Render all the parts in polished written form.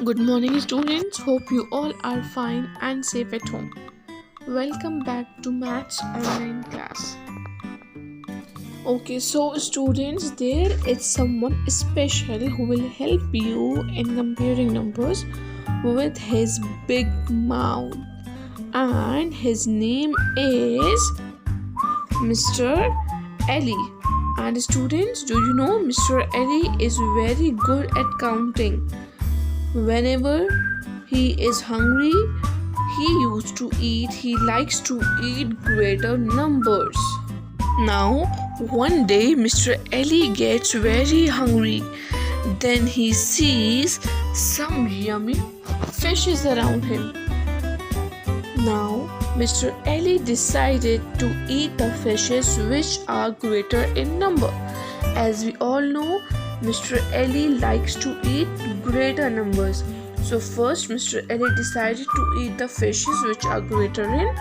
Good morning, students. Hope you all are fine and safe at home. Welcome back to Maths Online class. Okay, so students, there is someone special who will help you in comparing numbers with his big mouth, and his name is Mr. Ellie. And students, do you know Mr. Ellie is very good at counting? Whenever he is hungry, he likes to eat greater numbers. Now, one day Mr. Ellie gets very hungry. Then he sees some yummy fishes around him. Now, Mr. Ellie decided to eat the fishes which are greater in number. As we all know, Mr. Ellie likes to eat greater numbers. So first Mr. Ellie decided to eat the fishes which are greater in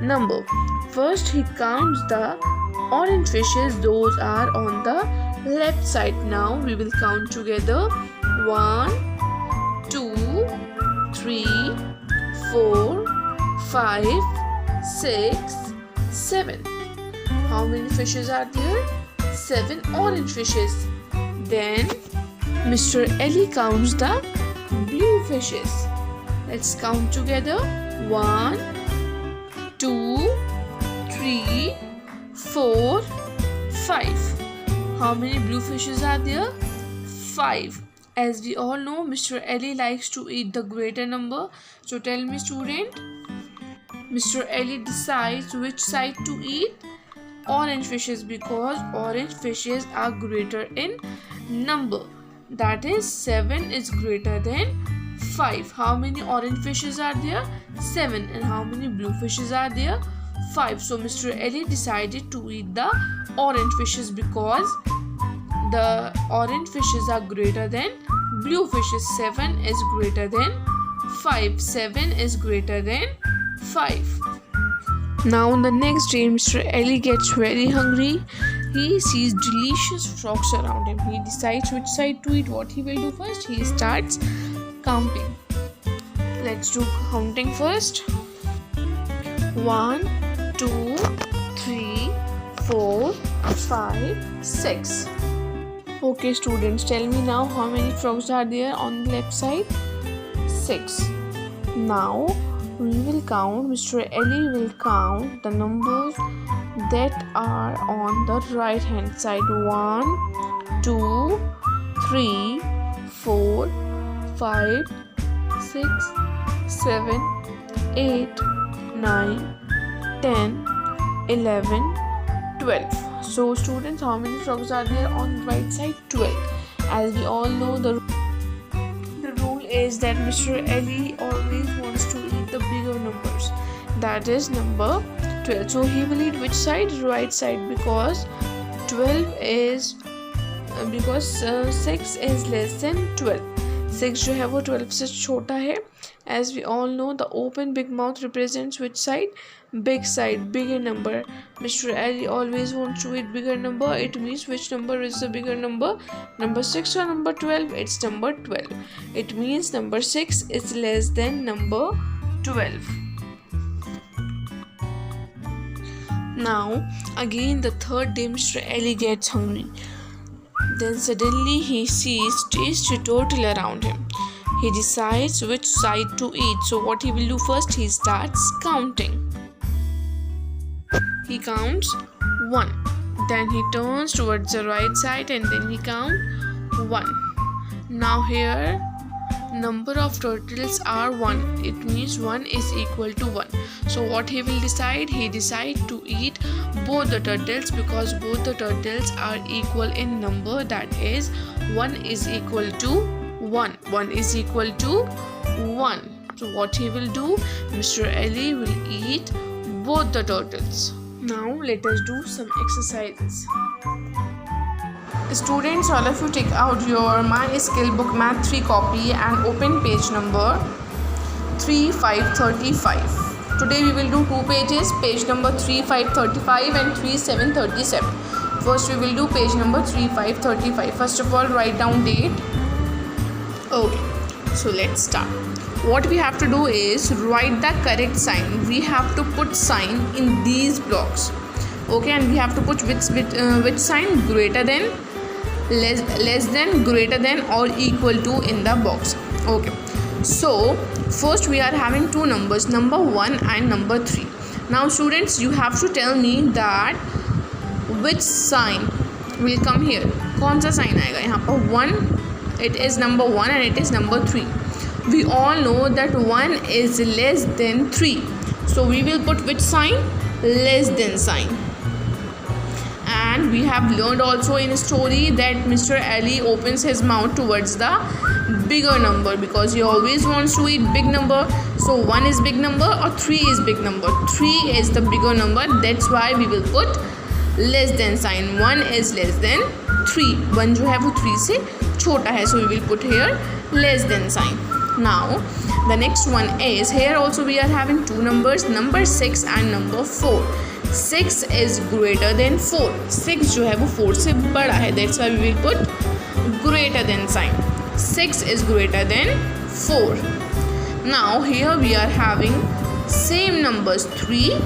number. First he counts the orange fishes, those are on the left side. Now we will count together. 1, 2, 3, 4, 5, 6, 7. How many fishes are there? 7 orange fishes. Then Mr. Ellie counts the blue fishes. Let's count together. 1, 2, 3, 4, 5. How many blue fishes are there? 5. As we all know, Mr. Ellie likes to eat the greater number. So tell me, student, Mr. Ellie decides which side to eat. Orange fishes, because orange fishes are greater in number. That is 7 is greater than 5. How many orange fishes are there? 7. And how many blue fishes are there? 5. So Mr. Ellie decided to eat the orange fishes because the orange fishes are greater than blue fishes. 7 is greater than 5. 7 is greater than 5. Now on the next day, Mr. Ellie gets very hungry. He sees delicious frogs around him. He decides which side to eat. What he will do first? He starts counting. Let's do counting first. 1, 2, 3, 4, 5, 6. Okay, students, tell me now how many frogs are there on the left side? 6. Now we will count. Mr. Ellie will count the numbers that are on the right hand side. 1, 2, 3, 4, 5, 6, 7, 8, 9, 10, 11, 12. So students, how many frogs are there on the right side? 12. As we all know, the rule is that Mr. Ellie always wants to eat the bigger numbers. That is number 12. So he will eat which side? Right side, because 12 is because 6 is less than 12. 6 जो है वो 12 से छोटा है. As we all know, the open big mouth represents which side? Big side, bigger number. Mr. Ellie always wants to eat bigger number. It means which number is the bigger number? Number 6 or number 12? It's number 12. It means number 6 is less than number 12. Now, again the third day Mr. Ellie gets hungry. Then suddenly he sees tasty turtle around him. He decides which side to eat. So what he will do first? He starts counting. He counts 1. Then he turns towards the right side and then he counts 1. Now here number of turtles are 1. It means 1 is equal to 1. So what he will decide? He decides to eat both the turtles because both the turtles are equal in number. That is 1 is equal to 1. 1 is equal to 1. So what he will do? Mr. Ellie will eat both the turtles. Now let us do some exercises. Students, all of you take out your My Skill Book Math 3 copy and open page number 3535. Today we will do 2 pages, page number 3535 and 3737. First we will do page number 3535. First of all, write down date. Okay. So let's start. What we have to do is write the correct sign. We have to put sign in these blocks. Okay, and we have to put which sign? Greater than, less than, greater than, or equal to in the box. Okay, so first we are having two numbers, number 1 and number 3. Now students, you have to tell me that which sign will come here. कौन सा sign आएगा यहाँ पर? 1, it is number 1 and it is number 3. We all know that 1 is less than 3. So we will put which sign? Less than sign. And we have learned also in a story that Mr. Ali opens his mouth towards the bigger number because he always wants to eat big number. So 1 is big number or 3 is big number? 3 is the bigger number. That's why we will put less than sign. 1 is less than 3. 1 जो है वो 3 से छोटा है. So we will put here less than sign. Now the next one is, here also we are having two numbers, number 6 and number 4. 6 is greater than 4. 6 जो है वो 4 से बड़ा है. That's why we will put greater than sign. 6 is greater than 4. Now here we are having same numbers, 3,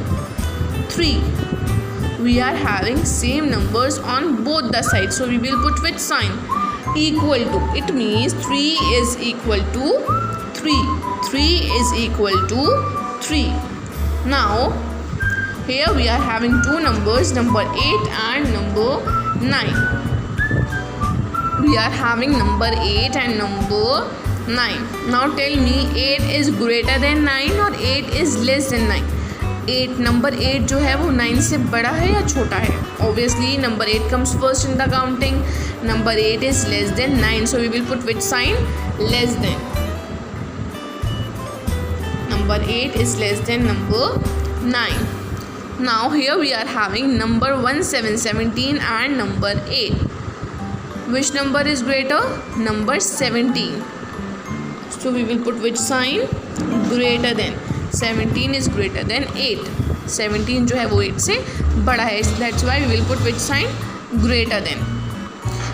3. We are having same numbers on both the sides. So we will put which sign? Equal to. It means 3 is equal to 3. 3 is equal to 3. Now here we are having two numbers, number 8 and number 9. We are having number 8 and number 9. Now tell me, 8 is greater than 9 or 8 is less than 9? 8, number 8 जो है वो 9 से बड़ा है या छोटा है? Obviously number 8 comes first in the counting. Number 8 is less than 9. So we will put which sign? Less than. Number 8 is less than number 9. Now here we are having number 1, 7, 17 and number 8. Which number is greater? Number 17. So we will put which sign? Greater than. 17 is greater than 8. 17 जो है वो 8 से बड़ा है. That's why we will put which sign? Greater than.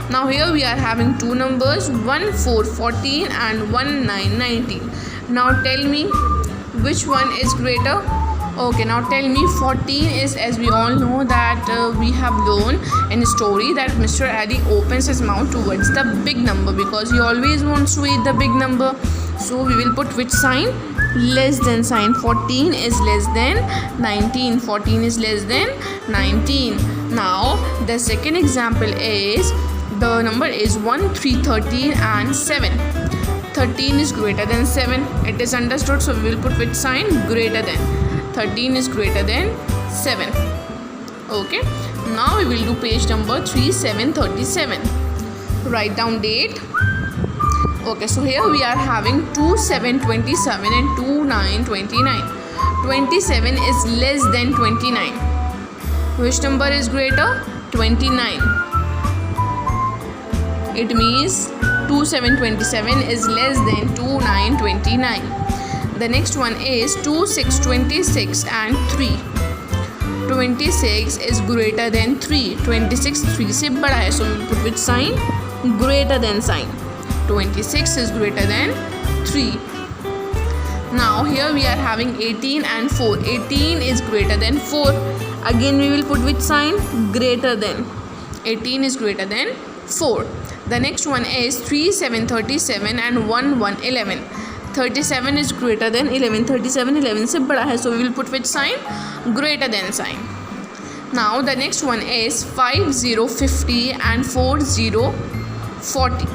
Now here we are having two numbers, 1, 4, 14 and 1, 9, 19. Now tell me which one is greater? Okay, now tell me, 14 is, as we all know that we have learned in a story that Mr. Ali opens his mouth towards the big number because he always wants to eat the big number. So we will put which sign? Less than sign. 14 is less than 19. 14 is less than 19. Now the second example is, the number is 1, 3, 13 and 7. 13 is greater than 7. It is understood. So we will put which sign? Greater than. 13 is greater than 7. Okay. Now we will do page number 3, 7, 37. Write down date. Okay, so here we are having 2, 7, 27 and 2, 9, 29. 27 is less than 29. Which number is greater? 29. It means 2, 7, 27 is less than 2, 9, 29. The next one is 2, 6, 26 and 3. 26 is greater than 3. 26 3 से बड़ा है. So we will put which sign? Greater than sign. 26 is greater than 3. Now here we are having 18 and 4. 18 is greater than 4. Again we will put which sign? Greater than. 18 is greater than 4. The next one is 3, 7, 37 and 1, 1, 11. 37 is greater than 11. 37 11 से बड़ा है. So we will put which sign? Greater than sign. Now the next one is 5, 0, 50 and 4, 0, 40.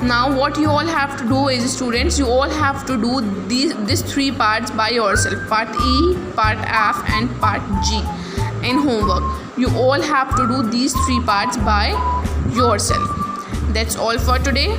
Now what you all have to do is, students, you all have to do these three parts by yourself. Part E, part F and part G in homework. You all have to do these three parts by yourself. That's all for today.